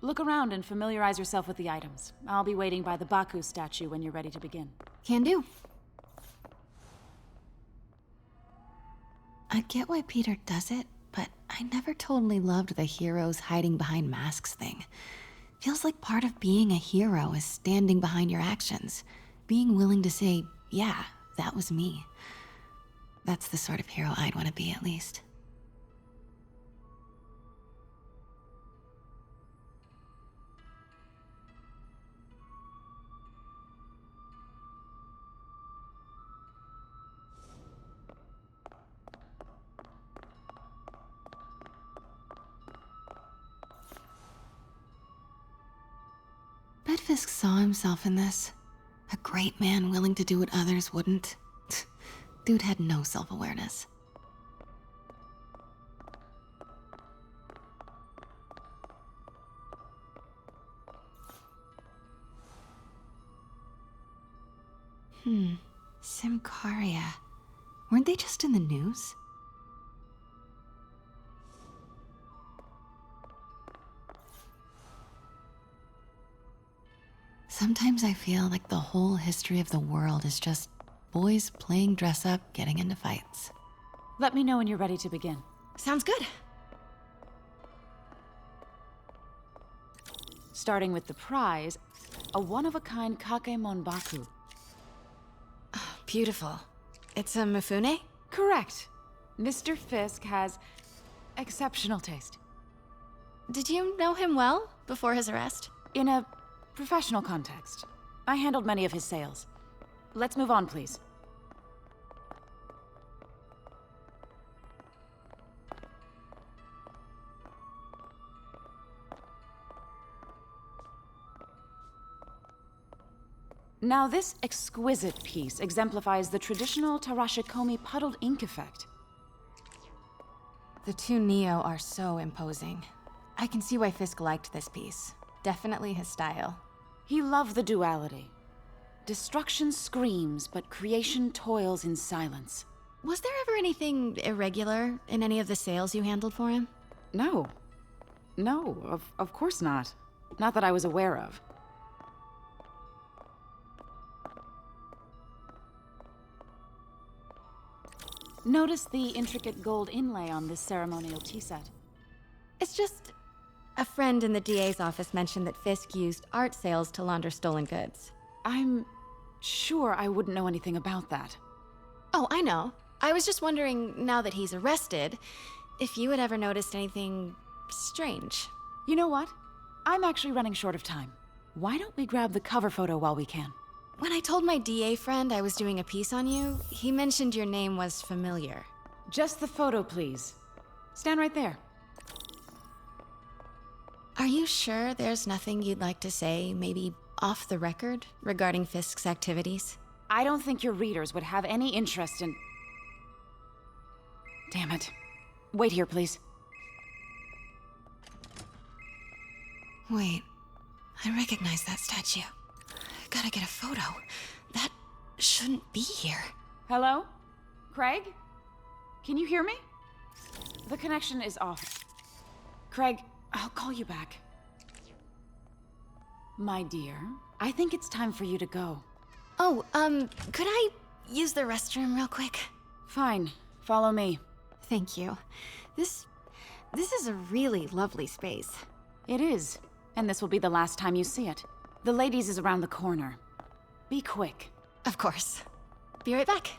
Look around and familiarize yourself with the items. I'll be waiting by the Baku statue when you're ready to begin. Can do. I get why Peter does it, but I never totally loved the heroes hiding behind masks thing. Feels like part of being a hero is standing behind your actions. Being willing to say, yeah, that was me. That's the sort of hero I'd want to be, at least. Bet Fisk saw himself in this. A great man willing to do what others wouldn't. Dude had no self-awareness. Symkaria. Weren't they just in the news? Sometimes I feel like the whole history of the world is just boys playing dress-up, getting into fights. Let me know when you're ready to begin. Sounds good. Starting with the prize, a one-of-a-kind Kakemon Baku. Beautiful. It's a Mifune? Correct. Mr. Fisk has exceptional taste. Did you know him well before his arrest? In a professional context, I handled many of his sales. Let's move on, please. Now, this exquisite piece exemplifies the traditional Tarashikomi puddled ink effect. The two Neo are so imposing. I can see why Fisk liked this piece. Definitely his style. He loved the duality. Destruction screams, but creation toils in silence. Was there ever anything irregular in any of the sales you handled for him? No. No, of course not. Not that I was aware of. Notice the intricate gold inlay on this ceremonial tea set. It's just... a friend in the DA's office mentioned that Fisk used art sales to launder stolen goods. I'm sure I wouldn't know anything about that. Oh, I know. I was just wondering, now that he's arrested, if you had ever noticed anything strange. You know what? I'm actually running short of time. Why don't we grab the cover photo while we can? When I told my DA friend I was doing a piece on you, he mentioned your name was familiar. Just the photo, please. Stand right there. Are you sure there's nothing you'd like to say, maybe off the record, regarding Fisk's activities? I don't think your readers would have any interest in... Damn it. Wait here, please. Wait, I recognize that statue. Gotta get a photo. That shouldn't be here. Hello? Craig? Can you hear me? The connection is off. Craig, I'll call you back. My dear, I think it's time for you to go. Oh, could I use the restroom real quick? Fine. Follow me. Thank you. This is a really lovely space. It is. And this will be the last time you see it. The ladies is around the corner. Be quick. Of course. Be right back.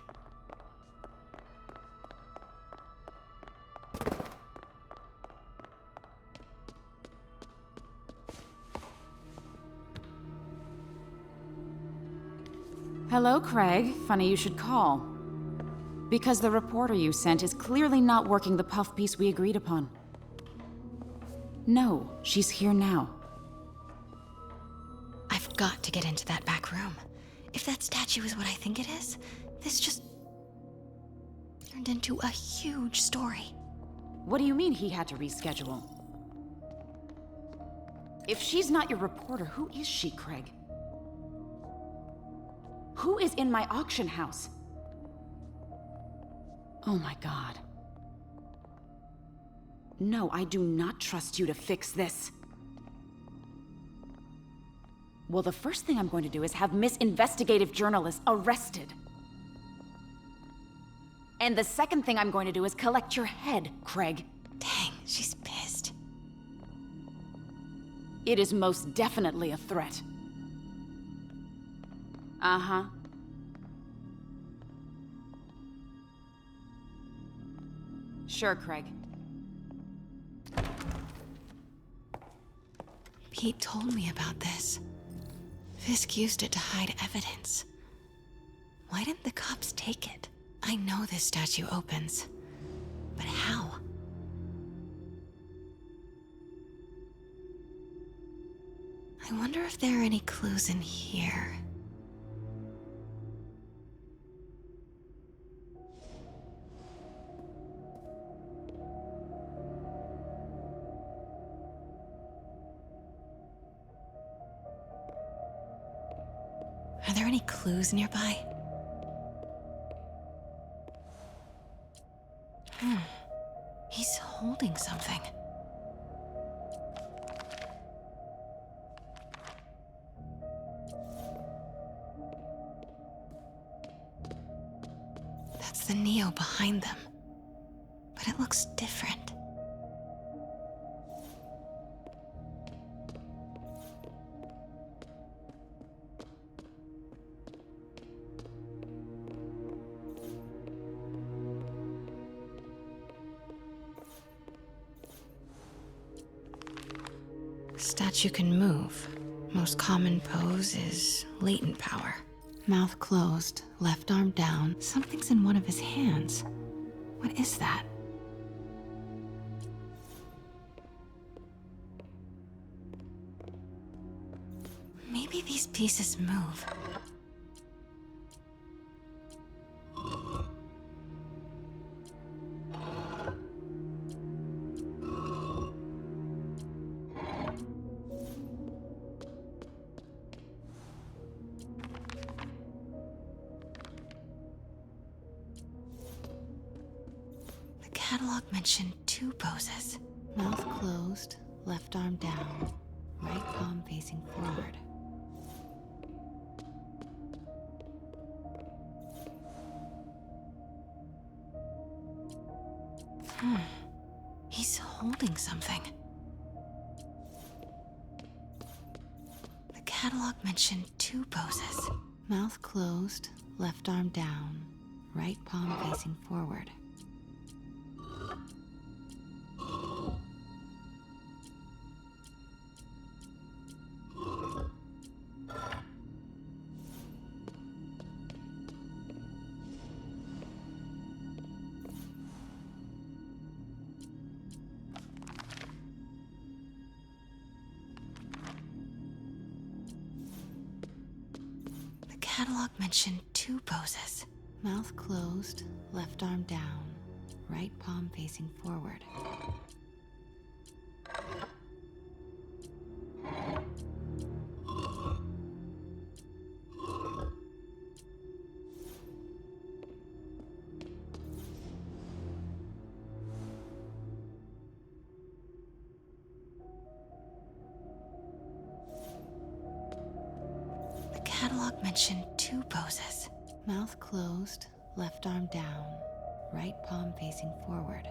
Hello, Craig. Funny you should call. Because the reporter you sent is clearly not working the puff piece we agreed upon. No, she's here now. I've got to get into that back room. If that statue is what I think it is, this just turned into a huge story. What do you mean he had to reschedule? If she's not your reporter, who is she, Craig? Who is in my auction house? Oh my God. No, I do not trust you to fix this. Well, the first thing I'm going to do is have Miss Investigative Journalist arrested. And the second thing I'm going to do is collect your head, Craig. Dang, she's pissed. It is most definitely a threat. Uh-huh. Sure, Craig. Pete told me about this. Fisk used it to hide evidence. Why didn't the cops take it? I know this statue opens, but how? I wonder if there are any clues in here. Are there any clues nearby? He's holding something. That's the Neo behind them. But it looks different. Statue can move. Most common pose is latent power. Mouth closed, left arm down. Something's in one of his hands. What is that? Maybe these pieces move. The catalog mentioned 2 poses. Mouth closed, left arm down, right palm facing forward. He's holding something. The catalog mentioned 2 poses. Mouth closed, left arm down, right palm facing forward. The catalog mentioned 2 poses. Mouth closed, left arm down, right palm facing forward. The catalog mentioned 2 poses. Mouth closed, left arm down, right palm facing forward.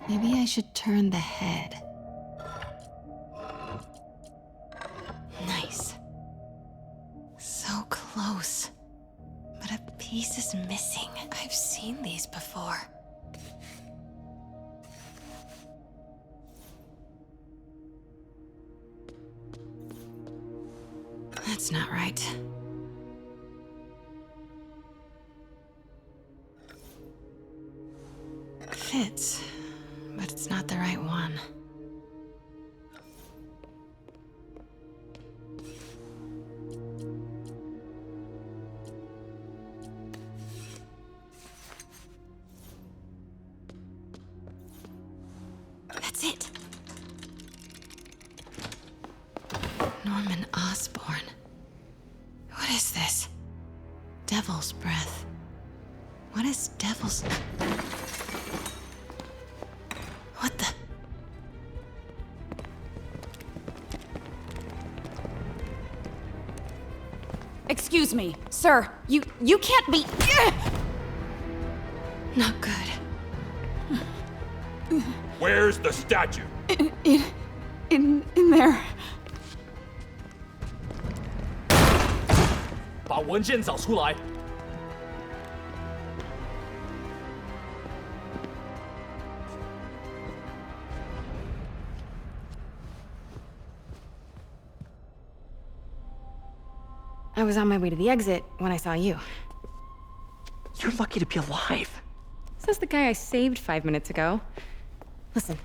Maybe I should turn the head. Nice. So close. But a piece is missing. I've seen these before. That's not right. Fits, but it's not the right one. That's it. Norman Osborn. What is this? devil's breath? What is devil's... What the... Excuse me, sir. You can't be... Not good. Where's the statue? In there. 把文件找出来。I was on my way to the exit when I saw you. You're lucky to be alive. Says the guy I saved 5 minutes ago. Listen,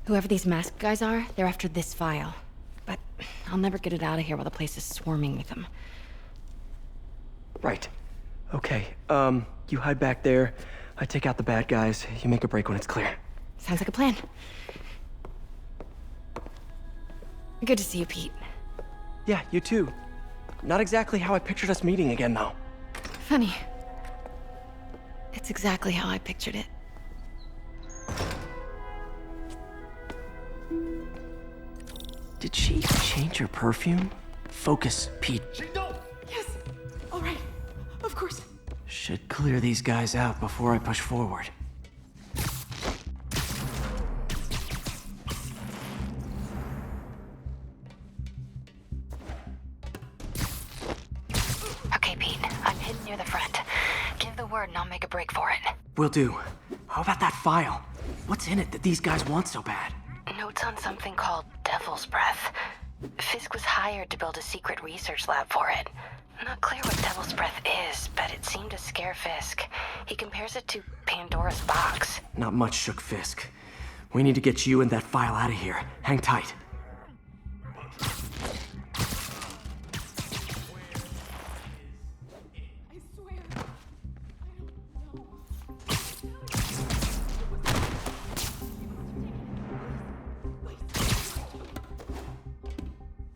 whoever these masked guys are, they're after this file. But I'll never get it out of here while the place is swarming with them. Right. Okay, you hide back there. I take out the bad guys. You make a break when it's clear. Sounds like a plan. Good to see you, Pete. Yeah, you too. Not exactly how I pictured us meeting again, though. Funny. It's exactly how I pictured it. Did she change her perfume? Focus, Pete. 行动！ Yes. All right. Of course. Should clear these guys out before I push forward. Okay, Pete. I'm hidden near the front. Give the word and I'll make a break for it. Will do. How about that file? What's in it that these guys want so bad? Notes on something called Devil's Breath. Fisk was hired to build a secret research lab for it. Not clear what Devil's Breath is, but it seemed to scare Fisk. He compares it to Pandora's box. Not much shook Fisk. We need to get you and that file out of here. Hang tight. I swear. I don't know.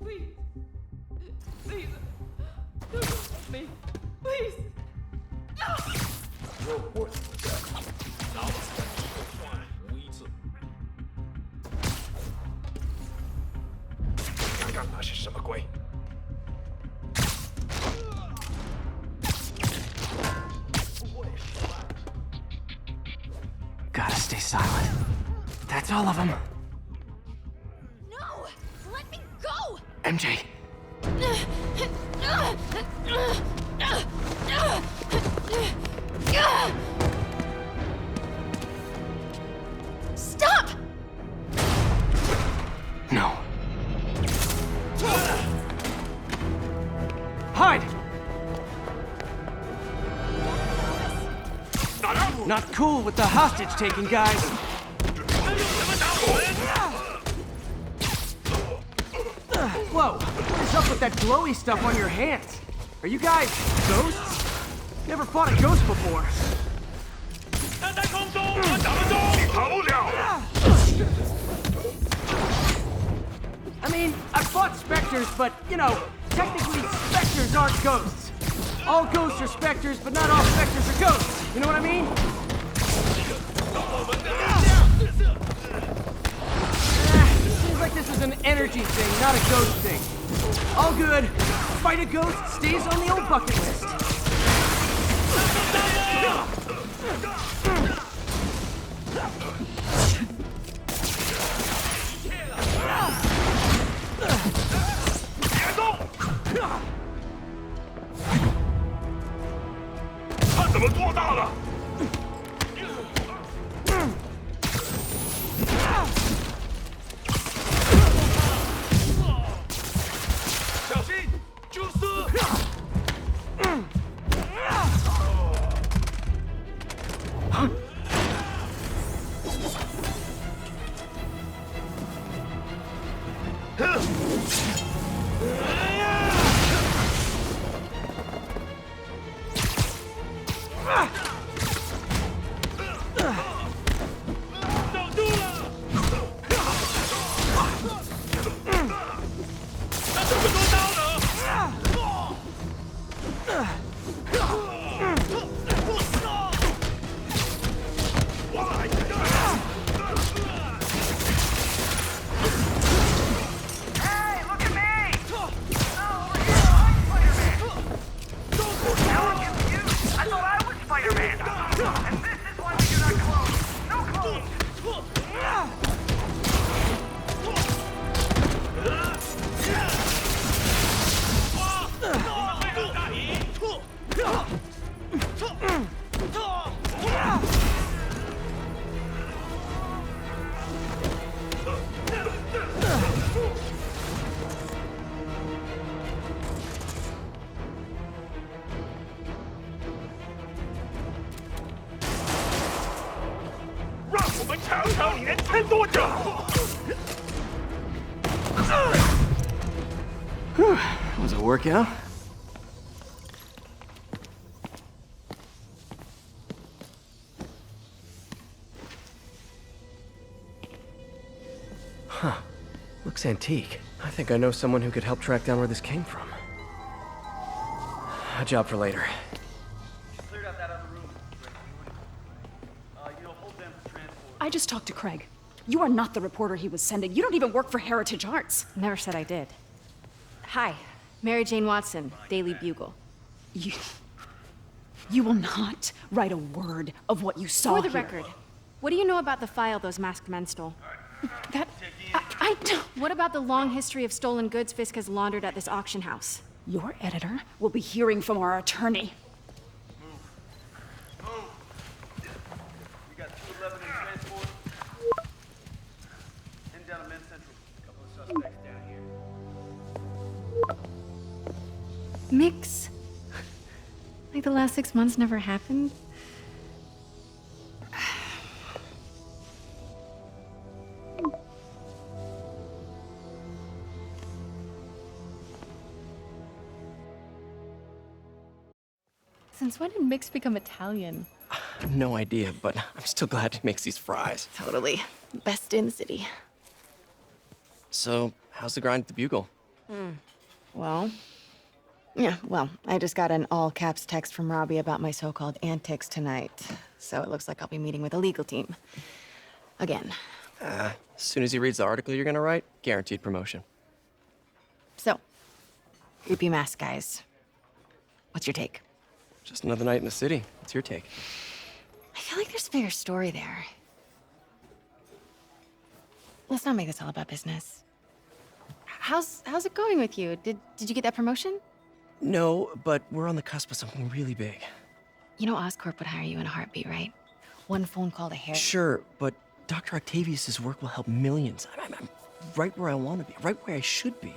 Please. Please. Don't hurt me. Please. 我不死的，拿我的手段无一次。刚刚那是什么鬼？ Gotta stay silent. That's all of them. No! Let me go! MJ, Stop! no. Hide! Not cool with the hostage-taking guys. Whoa, what is up with that glowy stuff on your hands? Are you guys ghosts? Never fought a ghost before. 站在空中，我打不中，你跑不了。 I mean, I fought specters, but, you know, technically specters aren't ghosts. All ghosts are specters, but not all specters are ghosts. You know what I mean? Seems like this is an energy thing, not a ghost thing. All good. Fight a ghost stays on the old bucket list. 让我们尝尝你能撑多久。Was it a workout? Huh. Looks antique. I think I know someone who could help track down where this came from. A job for later. I just talked to Craig. You are not the reporter he was sending. You don't even work for Heritage Arts. Never said I did. Hi, Mary Jane Watson, Daily Bugle. You will not write a word of what you saw For the here. record, what do you know about the file those masked men stole? I don't... What about the long history of stolen goods Fisk has laundered at this auction house? Your editor will be hearing from our attorney. We got 211 in transport. Heading down to Men's Central. A couple of suspects down here. Mix? Like the last 6 months never happened? Since when did Mix become Italian? No idea, but I'm still glad he makes these fries. Totally. Best in the city. So, how's the grind at the Bugle? Well, I just got an all-caps text from Robbie about my so-called antics tonight. So it looks like I'll be meeting with a legal team. Again. As soon as he reads the article you're gonna write, guaranteed promotion. So, creepy mask guys. What's your take? Just another night in the city. What's your take? I feel like there's a bigger story there. Let's not make this all about business. How's it going with you? Did you get that promotion? No, but we're on the cusp of something really big. You know Oscorp would hire you in a heartbeat, right? One phone call to Harry. Sure, but Dr. Octavius's work will help millions. I'm right where I want to be, right where I should be.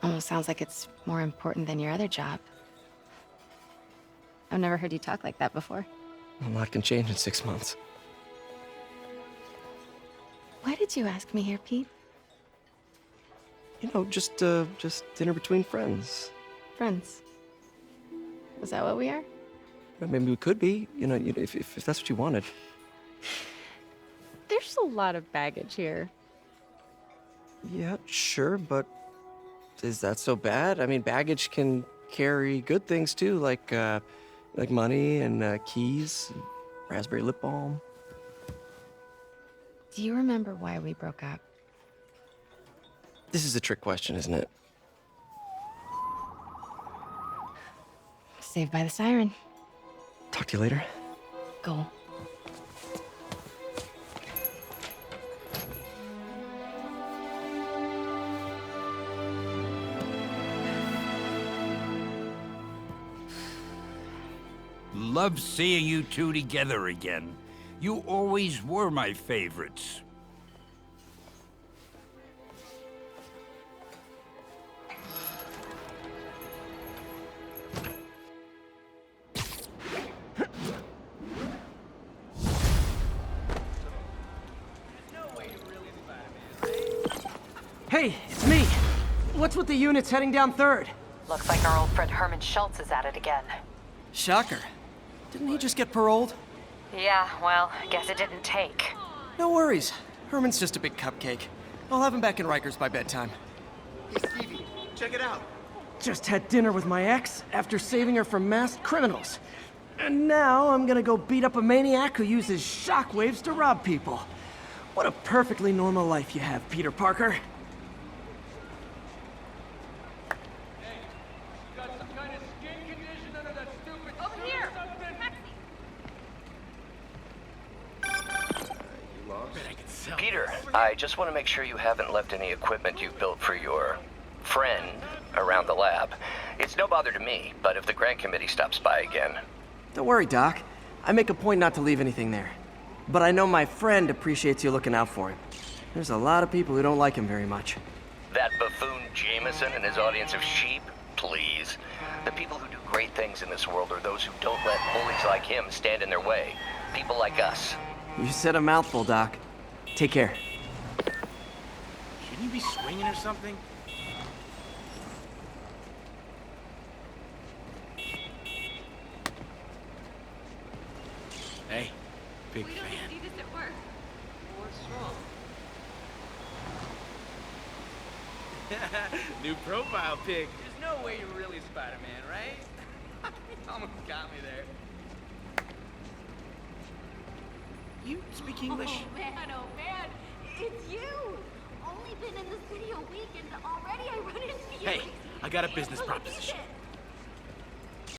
Almost sounds like it's more important than your other job. I've never heard you talk like that before. A lot can change in 6 months. Why did you ask me here, Pete? You know, just dinner between friends. Friends. Is that what we are? Maybe we could be, if that's what you wanted. There's a lot of baggage here. Yeah, sure, but is that so bad? I mean, baggage can carry good things too, like money and keys, and raspberry lip balm. Do you remember why we broke up? This is a trick question, isn't it? Saved by the siren. Talk to you later. Go. Love seeing you two together again. You always were my favorites. Hey, it's me. What's with the units heading down 3rd? Looks like our old friend Herman Schultz is at it again. Shocker. Didn't he just get paroled? Yeah, well, guess it didn't take. No worries. Herman's just a big cupcake. I'll have him back in Rikers by bedtime. Hey, Stevie, check it out. Just had dinner with my ex after saving her from masked criminals. And now I'm gonna go beat up a maniac who uses shockwaves to rob people. What a perfectly normal life you have, Peter Parker. Peter, I just want to make sure you haven't left any equipment you've built for your friend around the lab. It's no bother to me, but if the grant committee stops by again... Don't worry, Doc. I make a point not to leave anything there. But I know my friend appreciates you looking out for him. There's a lot of people who don't like him very much. That buffoon Jameson and his audience of sheep? Please. The people who do great things in this world are those who don't let bullies like him stand in their way. People like us. You said a mouthful, Doc. Take care. Shouldn't you be swinging or something? Hey, big fan. New profile pic. There's no way you're really Spider-Man, right? Almost got me there. You speak English? Oh man, it's you! Only been in the city a week and already I run into you. Hey, I got a business proposition.